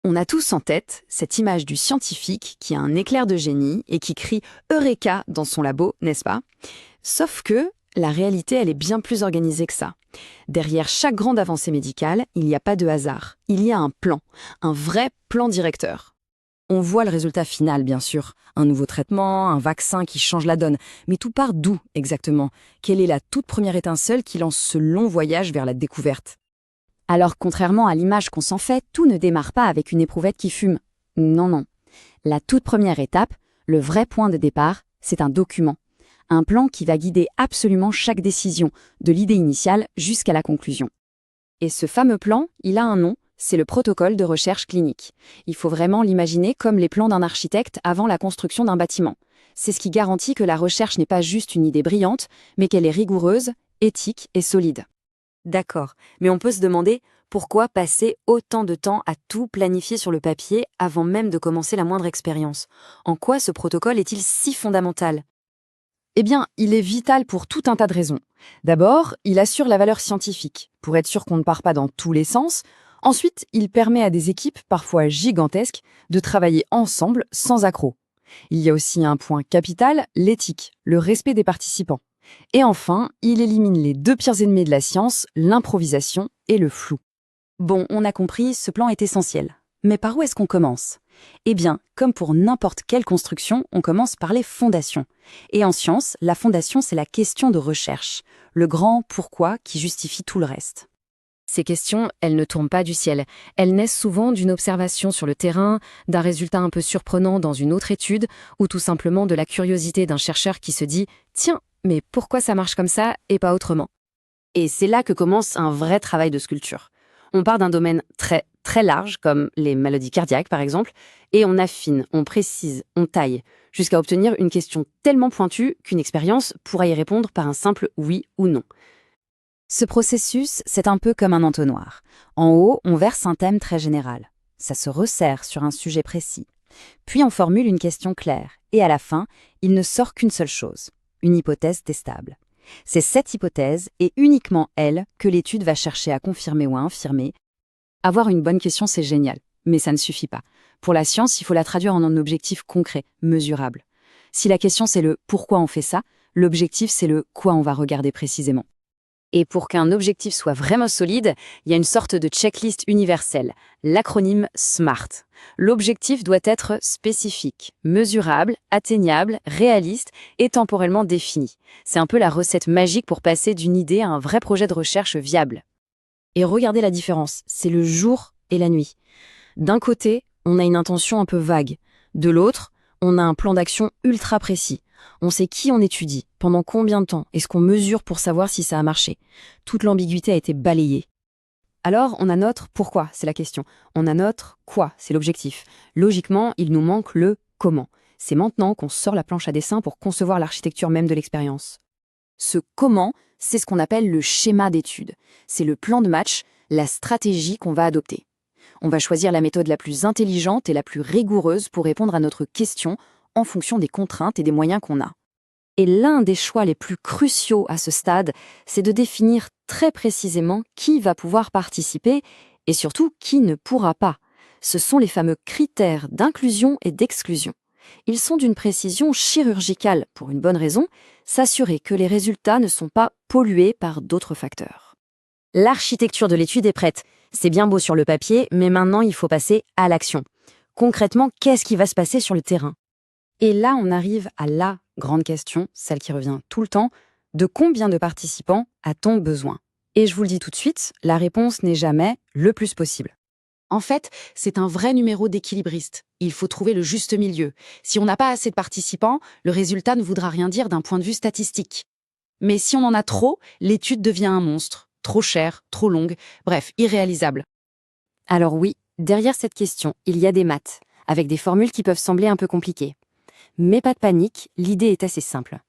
On a tous en tête cette image du scientifique qui a un éclair de génie et qui crie Eureka dans son labo, n'est-ce pas? Sauf que la réalité, elle est bien plus organisée que ça. Derrière chaque grande avancée médicale, il n'y a pas de hasard. Il y a un plan, un vrai plan directeur. On voit le résultat final, bien sûr. Un nouveau traitement, un vaccin qui change la donne. Mais tout part d'où, exactement? Quelle est la toute première étincelle qui lance ce long voyage vers la découverte? Alors, contrairement à l'image qu'on s'en fait, tout ne démarre pas avec une éprouvette qui fume. Non, non. La toute première étape, le vrai point de départ, c'est un document. Un plan qui va guider absolument chaque décision, de l'idée initiale jusqu'à la conclusion. Et ce fameux plan, il a un nom, c'est le protocole de recherche clinique. Il faut vraiment l'imaginer comme les plans d'un architecte avant la construction d'un bâtiment. C'est ce qui garantit que la recherche n'est pas juste une idée brillante, mais qu'elle est rigoureuse, éthique et solide. D'accord, mais on peut se demander pourquoi passer autant de temps à tout planifier sur le papier avant même de commencer la moindre expérience? En quoi ce protocole est-il si fondamental? Eh bien, il est vital pour tout un tas de raisons. D'abord, il assure la valeur scientifique, pour être sûr qu'on ne part pas dans tous les sens. Ensuite, il permet à des équipes, parfois gigantesques, de travailler ensemble sans accroc. Il y a aussi un point capital, l'éthique, le respect des participants. Et enfin, il élimine les deux pires ennemis de la science, l'improvisation et le flou. Bon, on a compris, ce plan est essentiel. Mais par où est-ce qu'on commence? Eh bien, comme pour n'importe quelle construction, on commence par les fondations. Et en science, la fondation, c'est la question de recherche, le grand pourquoi qui justifie tout le reste. Ces questions, elles ne tombent pas du ciel. Elles naissent souvent d'une observation sur le terrain, d'un résultat un peu surprenant dans une autre étude, ou tout simplement de la curiosité d'un chercheur qui se dit « Tiens, mais pourquoi ça marche comme ça et pas autrement ?» Et c'est là que commence un vrai travail de sculpture. On part d'un domaine très, très large, comme les maladies cardiaques par exemple, et on affine, on précise, on taille, jusqu'à obtenir une question tellement pointue qu'une expérience pourra y répondre par un simple oui ou non. Ce processus, c'est un peu comme un entonnoir. En haut, on verse un thème très général. Ça se resserre sur un sujet précis. Puis on formule une question claire, et à la fin, il ne sort qu'une seule chose, une hypothèse testable. C'est cette hypothèse, et uniquement elle, que l'étude va chercher à confirmer ou à infirmer. Avoir une bonne question, c'est génial, mais ça ne suffit pas. Pour la science, il faut la traduire en un objectif concret, mesurable. Si la question c'est le « pourquoi on fait ça ?», l'objectif c'est le « quoi on va regarder précisément ». Et pour qu'un objectif soit vraiment solide, il y a une sorte de checklist universelle, l'acronyme SMART. L'objectif doit être spécifique, mesurable, atteignable, réaliste et temporellement défini. C'est un peu la recette magique pour passer d'une idée à un vrai projet de recherche viable. Et regardez la différence, c'est le jour et la nuit. D'un côté, on a une intention un peu vague. De l'autre, on a un plan d'action ultra précis. On sait qui on étudie, pendant combien de temps, et ce qu'on mesure pour savoir si ça a marché. Toute l'ambiguïté a été balayée. Alors, on a notre pourquoi, c'est la question. On a notre quoi, c'est l'objectif. Logiquement, il nous manque le comment. C'est maintenant qu'on sort la planche à dessin pour concevoir l'architecture même de l'expérience. Ce comment, c'est ce qu'on appelle le schéma d'étude. C'est le plan de match, la stratégie qu'on va adopter. On va choisir la méthode la plus intelligente et la plus rigoureuse pour répondre à notre question en fonction des contraintes et des moyens qu'on a. Et l'un des choix les plus cruciaux à ce stade, c'est de définir très précisément qui va pouvoir participer et surtout qui ne pourra pas. Ce sont les fameux critères d'inclusion et d'exclusion. Ils sont d'une précision chirurgicale pour une bonne raison, s'assurer que les résultats ne sont pas pollués par d'autres facteurs. L'architecture de l'étude est prête. C'est bien beau sur le papier, mais maintenant il faut passer à l'action. Concrètement, qu'est-ce qui va se passer sur le terrain ? Et là, on arrive à la grande question, celle qui revient tout le temps, de combien de participants a-t-on besoin? Et je vous le dis tout de suite, la réponse n'est jamais le plus possible. En fait, c'est un vrai numéro d'équilibriste. Il faut trouver le juste milieu. Si on n'a pas assez de participants, le résultat ne voudra rien dire d'un point de vue statistique. Mais si on en a trop, l'étude devient un monstre. Trop chère, trop longue, bref, irréalisable. Alors oui, derrière cette question, il y a des maths, avec des formules qui peuvent sembler un peu compliquées. Mais pas de panique, l'idée est assez simple.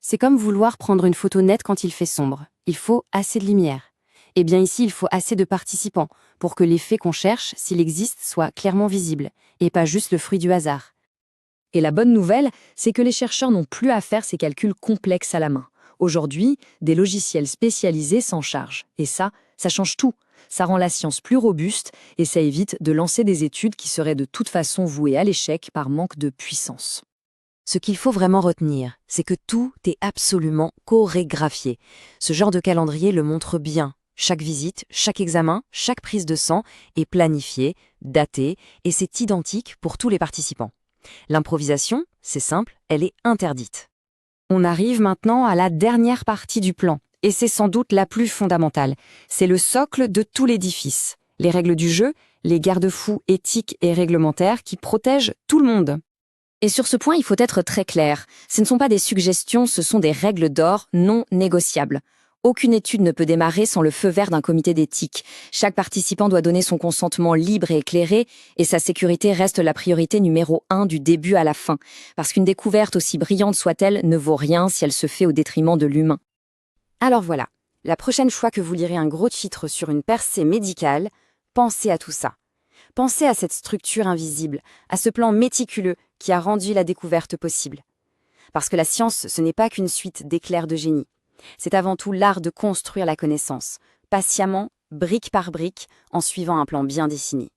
C'est comme vouloir prendre une photo nette quand il fait sombre. Il faut assez de lumière. Eh bien ici, il faut assez de participants pour que l'effet qu'on cherche, s'il existe, soit clairement visible, et pas juste le fruit du hasard. Et la bonne nouvelle, c'est que les chercheurs n'ont plus à faire ces calculs complexes à la main. Aujourd'hui, des logiciels spécialisés s'en chargent. Et ça change tout. Ça rend la science plus robuste et ça évite de lancer des études qui seraient de toute façon vouées à l'échec par manque de puissance. Ce qu'il faut vraiment retenir, c'est que tout est absolument chorégraphié. Ce genre de calendrier le montre bien. Chaque visite, chaque examen, chaque prise de sang est planifié, daté, et c'est identique pour tous les participants. L'improvisation, c'est simple, elle est interdite. On arrive maintenant à la dernière partie du plan, et c'est sans doute la plus fondamentale. C'est le socle de tout l'édifice. Les règles du jeu, les garde-fous éthiques et réglementaires qui protègent tout le monde. Et sur ce point, il faut être très clair. Ce ne sont pas des suggestions, ce sont des règles d'or non négociables. Aucune étude ne peut démarrer sans le feu vert d'un comité d'éthique. Chaque participant doit donner son consentement libre et éclairé, et sa sécurité reste la priorité numéro 1 du début à la fin. Parce qu'une découverte, aussi brillante soit-elle, ne vaut rien si elle se fait au détriment de l'humain. Alors voilà, la prochaine fois que vous lirez un gros titre sur une percée médicale, pensez à tout ça. Pensez à cette structure invisible, à ce plan méticuleux qui a rendu la découverte possible. Parce que la science, ce n'est pas qu'une suite d'éclairs de génie. C'est avant tout l'art de construire la connaissance, patiemment, brique par brique, en suivant un plan bien dessiné.